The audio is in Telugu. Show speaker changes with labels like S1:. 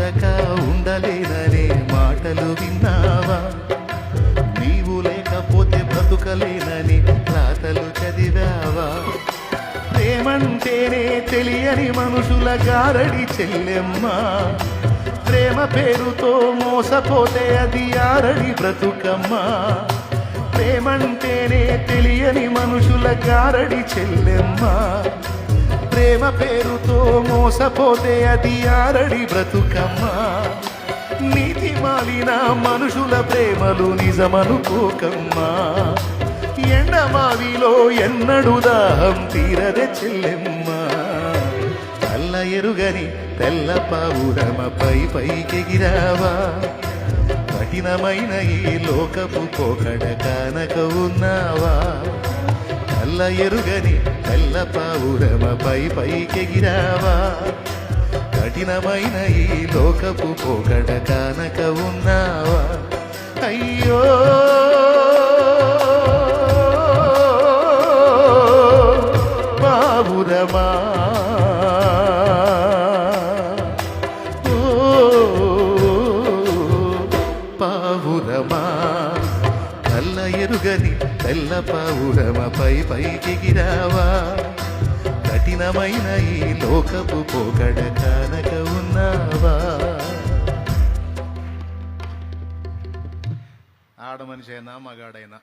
S1: చూడక ఉండలేననే మాటలు విన్నావా? నీవు లేకపోతే బ్రతుకలేనని రాతలు చదివావా? ప్రేమంటేనే తెలియని మనుషుల గారడి చెల్లెమ్మ, ప్రేమ పేరుతో మోసపోతే అది ఆరడి బ్రతుకమ్మా. ప్రేమంటేనే తెలియని మనుషుల గారడి చెల్లెమ్మ, ప్రేమ పేరుతో మోసపోతే అది ఆరడి బ్రతుకమ్మా. నీతి మాలిన మనుషుల ప్రేమలు నిజమనుకోకమ్మా. ఎండమావిలో ఎన్నడు దాహం తీరదే చెల్లెమ్మ. తెల్ల ఎరుగని తెల్ల పావురమపై పైకెగిరావా? కఠినమైన ఈ లోకపు పోకడ కానక ఉన్నావా? తెల్ల ఎరుగని తెల్ల పావురమపై పైకెగిరావా? కఠినమైన ఈ లోకపు పోకడ కానక ఉన్నావా? అయ్యో పావురమా, పావురమా, తెల్ల ఎరుగని తెల్ల పావురమపై పైకెగిరావా? కఠినమైన ఈ లోకపు పోకడ కానక ఉన్నావా? ఆడ మనిషి అయినా మగాడైనా